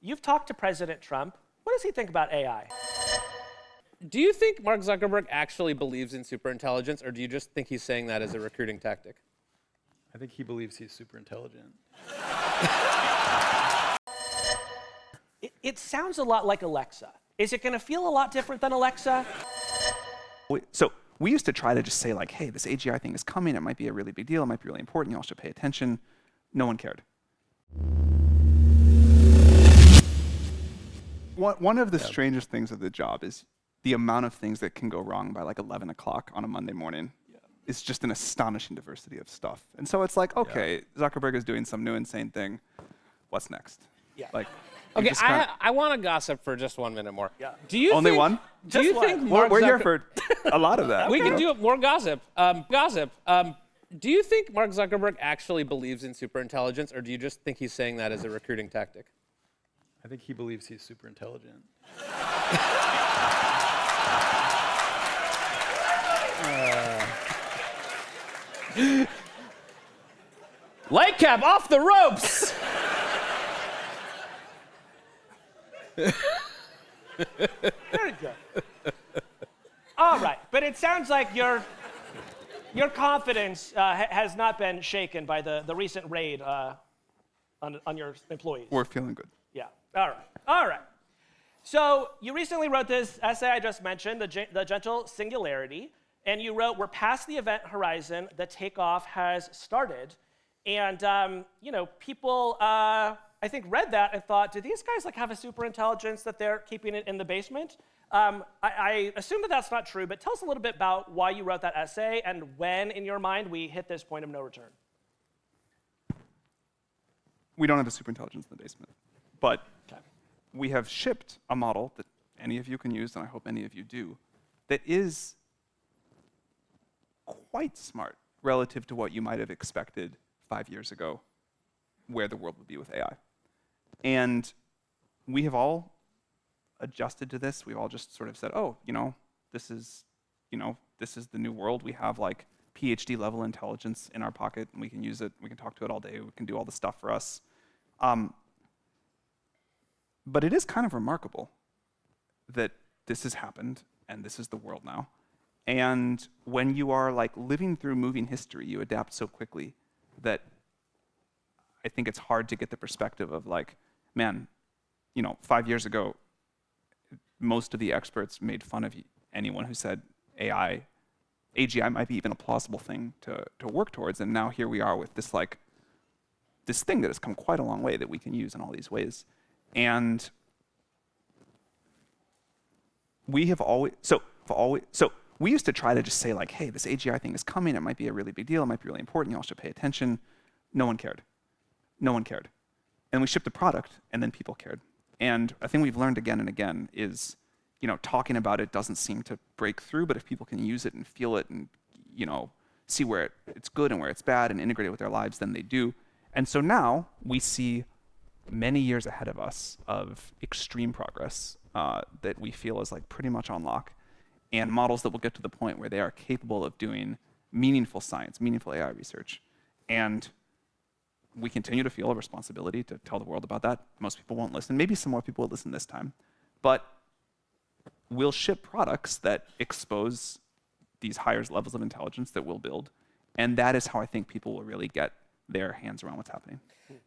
you've talked to President Trump. What does he think about AI? Do you think Mark Zuckerberg actually believes in superintelligence, or do you just think he's saying that as a recruiting tactic? I think he believes he's super intelligent. It sounds a lot like Alexa. Is it going to feel a lot different than Alexa? So we used to try to just say like, hey, this AGI thing is coming. It might be a really big deal. It might be really important. You all should pay attention. No one cared. One of the strangest things of the job is the amount of things that can go wrong by like 11 o'clock on a Monday morning. It's just an astonishing diversity of stuff. And so it's like, okay, Zuckerberg is doing some new insane thing. What's next? Yeah. Like, Okay, I want to gossip for just 1 minute more. Yeah. Do you Only think, one? Do you think Mark We're here for a lot of that. We can do more gossip. Do you think Mark Zuckerberg actually believes in superintelligence, or do you just think he's saying that as a recruiting tactic? I think he believes he's super intelligent. Lightcap off the ropes! Very good. All right, but it sounds like your confidence has not been shaken by the recent raid on your employees. We're feeling good. Yeah. All right. All right. So you recently wrote this essay I just mentioned, the Gentle Singularity, and you wrote, "We're past the event horizon. The takeoff has started." And people, I think, read that and thought, do these guys like have a super intelligence that they're keeping it in the basement? I assume that that's not true, but tell us a little bit about why you wrote that essay and when, in your mind, we hit this point of no return. We don't have a super intelligence in the basement, but we have shipped a model that any of you can use, and I hope any of you do, that is quite smart relative to what you might have expected 5 years ago, where the world would be with AI. And we have all adjusted to this. We've all just sort of said, oh, this is the new world. We have like PhD level intelligence in our pocket, and we can use it. We can talk to it all day. We can do all the stuff for us. But it is kind of remarkable that this has happened, and this is the world now. And when you are like living through moving history, you adapt so quickly that I think it's hard to get the perspective of like, man, 5 years ago, most of the experts made fun of anyone who said AGI might be even a plausible thing to work towards, and now here we are with this this thing that has come quite a long way that we can use in all these ways. And we have always, so we used to try to just say like, hey, this AGI thing is coming, it might be a really big deal, it might be really important, you all should pay attention. No one cared. No one cared. And we shipped the product, and then people cared. And a thing we've learned again and again is, talking about it doesn't seem to break through, but if people can use it and feel it and, see where it's good and where it's bad and integrate it with their lives, then they do. And so now we see many years ahead of us of extreme progress that we feel is like pretty much on lock, and models that will get to the point where they are capable of doing meaningful science, meaningful AI research. And we continue to feel a responsibility to tell the world about that. Most people won't listen. Maybe some more people will listen this time. But we'll ship products that expose these higher levels of intelligence that we'll build. And that is how I think people will really get their hands around what's happening.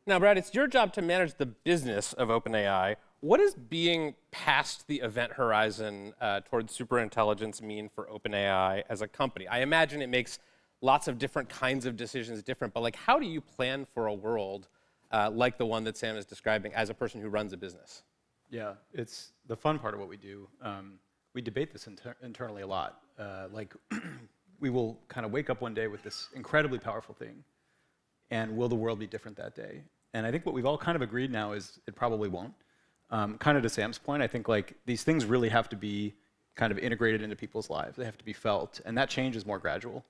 Now, Brad, it's your job to manage the business of OpenAI. What does being past the event horizon towards superintelligence mean for OpenAI as a company? I imagine it makes lots of different kinds of decisions different, but how do you plan for a world like the one that Sam is describing as a person who runs a business? Yeah, it's the fun part of what we do. We debate this internally a lot. We will kind of wake up one day with this incredibly powerful thing, and will the world be different that day? And I think what we've all kind of agreed now is it probably won't. Kind of to Sam's point, I think these things really have to be kind of integrated into people's lives. They have to be felt, and that change is more gradual.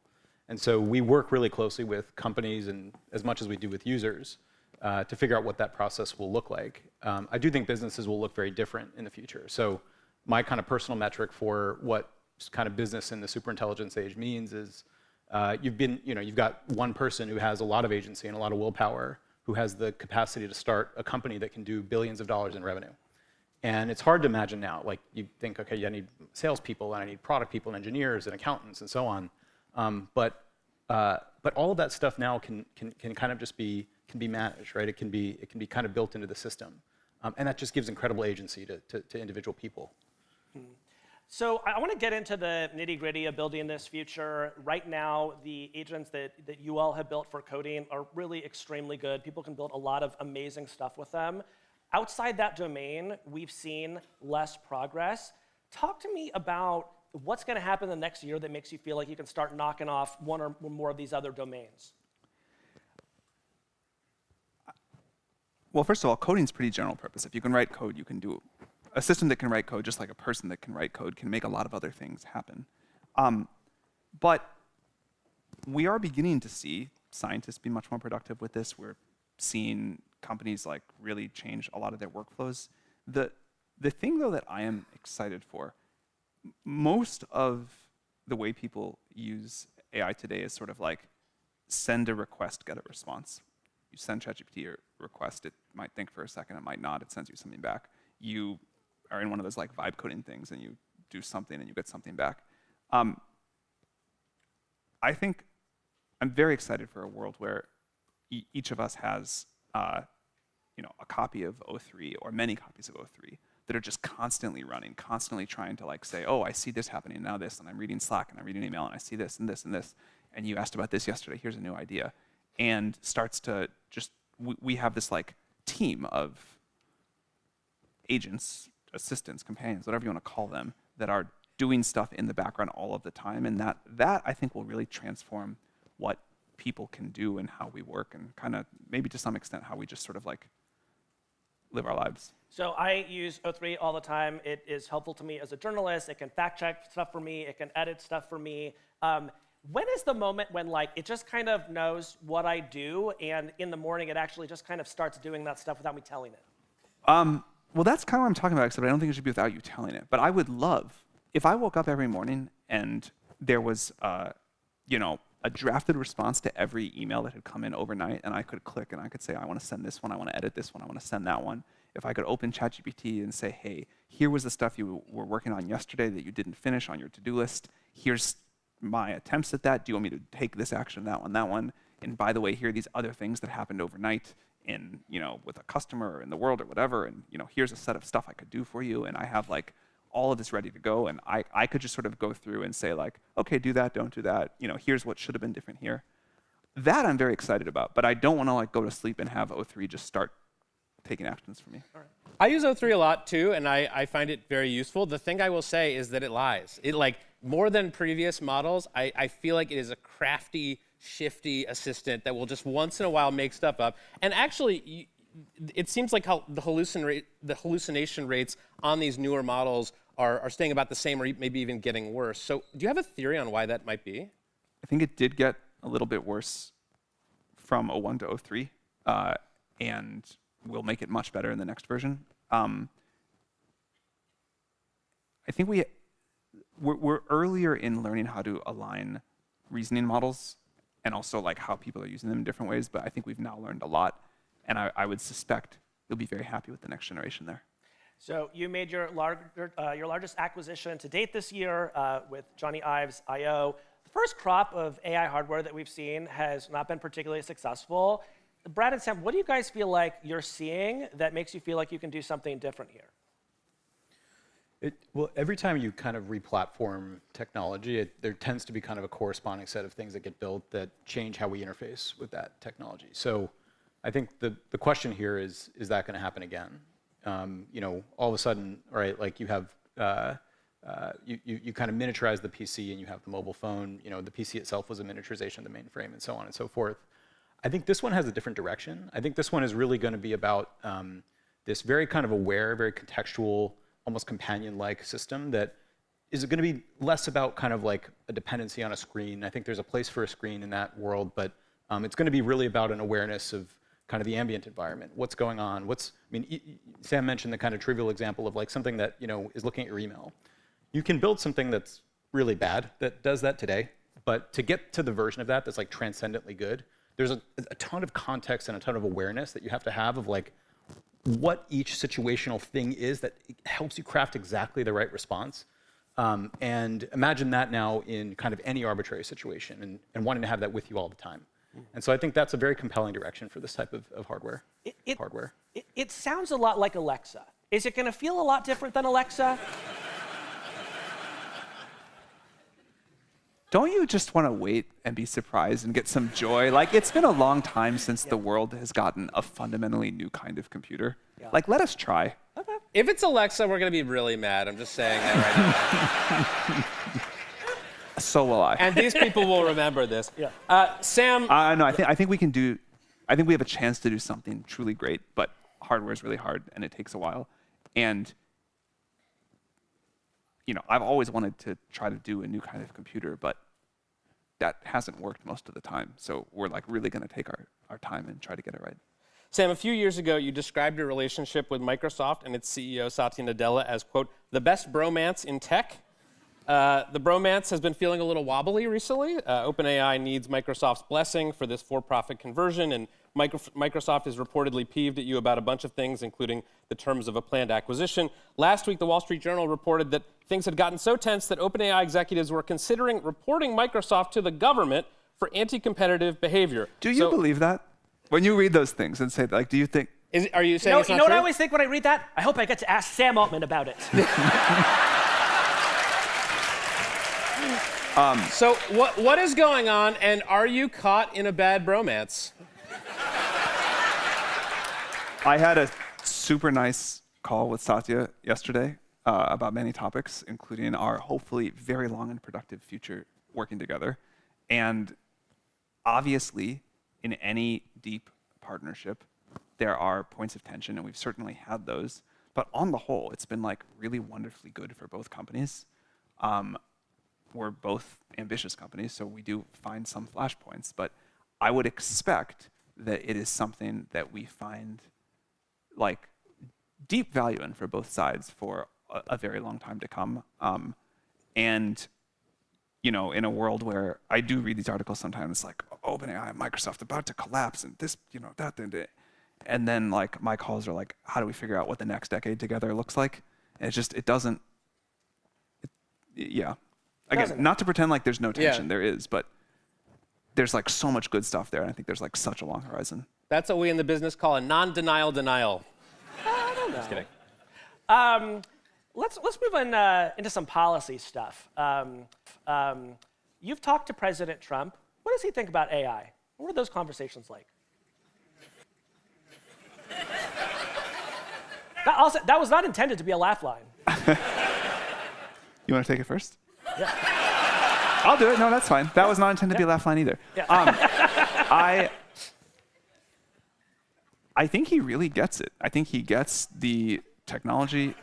And so we work really closely with companies, and as much as we do with users, to figure out what that process will look like. I do think businesses will look very different in the future. So my kind of personal metric for what kind of business in the superintelligence age means is you've got one person who has a lot of agency and a lot of willpower who has the capacity to start a company that can do billions of dollars in revenue. And it's hard to imagine now. Like, you think, okay, yeah, I need salespeople, and I need product people, and engineers, and accountants, and so on. But all of that stuff now can kind of just be managed, right? It can be kind of built into the system, and that just gives incredible agency to individual people. So I want to get into the nitty-gritty of building this future. Right now, the agents that you all have built for coding are really extremely good. People can build a lot of amazing stuff with them. Outside that domain, we've seen less progress. Talk to me about what's going to happen the next year that makes you feel like you can start knocking off one or more of these other domains. Well, first of all, coding's pretty general purpose. If you can write code, you can do it. A system that can write code, just like a person that can write code, can make a lot of other things happen. But we are beginning to see scientists be much more productive with this. We're seeing companies like really change a lot of their workflows. The thing, though, that I am excited for, most of the way people use AI today is sort of like send a request, get a response. You send ChatGPT a request, it might think for a second, it might not, it sends you something back. You are in one of those like vibe coding things and you do something and you get something back. I think I'm very excited for a world where each of us has a copy of O3 or many copies of O3 that are just constantly running, constantly trying to like say, oh, I see this happening, now this, and I'm reading Slack and I'm reading email and I see this and this and this, and you asked about this yesterday, here's a new idea. And starts to just, we have this like team of agents, assistants, companions, whatever you want to call them, that are doing stuff in the background all of the time. And that I think will really transform what people can do and how we work, and kind of maybe to some extent how we just sort of like live our lives. So I use O3 all the time. It is helpful to me as a journalist. It can fact check stuff for me. It can edit stuff for me. When is the moment when like it just kind of knows what I do, and in the morning it actually just kind of starts doing that stuff without me telling it? Well, that's kind of what I'm talking about, except I don't think it should be without you telling it. But I would love, if I woke up every morning and there was, a drafted response to every email that had come in overnight, and I could click and I could say, I want to send this one, I want to edit this one, I want to send that one. If I could open ChatGPT and say, hey, here was the stuff you were working on yesterday that you didn't finish on your to-do list. Here's my attempts at that. Do you want me to take this action, that one? And by the way, here are these other things that happened overnight in, with a customer or in the world or whatever. And, here's a set of stuff I could do for you. And I have like all of this ready to go. And I could just sort of go through and say like, okay, do that, don't do that. Here's what should have been different here. That I'm very excited about. But I don't want to like go to sleep and have O3 just start taking actions for me. All right. I use O3 a lot too, and I find it very useful. The thing I will say is that it lies. It like more than previous models, I feel like it is a crafty, shifty assistant that will just once in a while make stuff up. And actually, it seems like how the hallucination rates on these newer models are staying about the same, or maybe even getting worse. So do you have a theory on why that might be? I think it did get a little bit worse from O1 to O3, and we'll make it much better in the next version. I think we're earlier in learning how to align reasoning models and also like how people are using them in different ways, but I think we've now learned a lot, and I would suspect you'll be very happy with the next generation there. So you made your largest acquisition to date this year with Jony Ive's I.O. The first crop of AI hardware that we've seen has not been particularly successful. Brad and Sam, what do you guys feel like you're seeing that makes you feel like you can do something different here? Well, every time you kind of replatform technology, there tends to be kind of a corresponding set of things that get built that change how we interface with that technology. So I think the question here is that going to happen again? All of a sudden, right, like you have, you kind of miniaturize the PC and you have the mobile phone, the PC itself was a miniaturization of the mainframe and so on and so forth. I think this one has a different direction. I think this one is really going to be about this very kind of aware, very contextual, almost companion-like system that is going to be less about kind of like a dependency on a screen. I think there's a place for a screen in that world, but it's going to be really about an awareness of kind of the ambient environment. What's going on? Sam mentioned the kind of trivial example of like something that is looking at your email. You can build something that's really bad that does that today, but to get to the version of that that's like transcendently good, there's a ton of context and a ton of awareness that you have to have of like what each situational thing is that helps you craft exactly the right response. And imagine that now in kind of any arbitrary situation and wanting to have that with you all the time. And so I think that's a very compelling direction for this type of hardware. It sounds a lot like Alexa. Is it going to feel a lot different than Alexa? Don't you just want to wait and be surprised and get some joy? Like, it's been a long time since the world has gotten a fundamentally new kind of computer. Yeah. Like, let us try. Okay. If it's Alexa, we're going to be really mad. I'm just saying that right now. So will I. And these people will remember this. Yeah. Sam. No, I think we can do. I think we have a chance to do something truly great, but hardware is really hard and it takes a while. And I've always wanted to try to do a new kind of computer, but that hasn't worked most of the time. So we're like really going to take our time and try to get it right. Sam, a few years ago, you described your relationship with Microsoft and its CEO, Satya Nadella, as, quote, the best bromance in tech. The bromance has been feeling a little wobbly recently. OpenAI needs Microsoft's blessing for this for-profit conversion, and Microsoft is reportedly peeved at you about a bunch of things, including the terms of a planned acquisition. Last week, the Wall Street Journal reported that things had gotten so tense that OpenAI executives were considering reporting Microsoft to the government for anti-competitive behavior. Do you believe that? When you read those things and say, like, do you think... Are you saying it's not You know what true? I always think when I read that? I hope I get to ask Sam Altman about it. So what is going on, and are you caught in a bad bromance? I had a super nice call with Satya yesterday about many topics, including our hopefully very long and productive future working together. And obviously, in any deep partnership, there are points of tension, and we've certainly had those. But on the whole, it's been like really wonderfully good for both companies. We're both ambitious companies, so we do find some flashpoints. But I would expect that it is something that we find like deep value in for both sides for a very long time to come. And in a world where I do read these articles sometimes, like OpenAI and Microsoft about to collapse, and this, that, and then like my calls are like, how do we figure out what the next decade together looks like? And it doesn't. Again, not to pretend like there's no tension, there is, but there's like so much good stuff there, and I think there's like such a long horizon. That's what we in the business call a non-denial denial. I don't know. Just kidding. Let's move on into some policy stuff. You've talked to President Trump. What does he think about AI? What are those conversations like? That was not intended to be a laugh line. You want to take it first? Yeah. I'll do it. No, that's fine. That was not intended to be a laugh line either. Yeah. I think he really gets it. I think he gets the technology.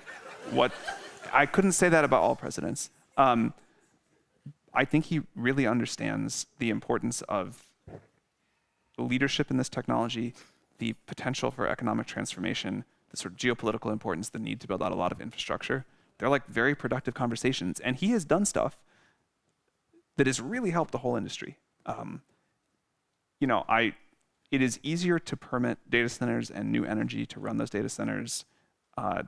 I couldn't say that about all presidents. I think he really understands the importance of leadership in this technology, the potential for economic transformation, the sort of geopolitical importance, the need to build out a lot of infrastructure. They're like very productive conversations, and he has done stuff that has really helped the whole industry. It is easier to permit data centers and new energy to run those data centers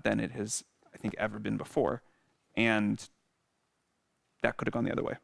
than it has, I think, ever been before, and that could have gone the other way.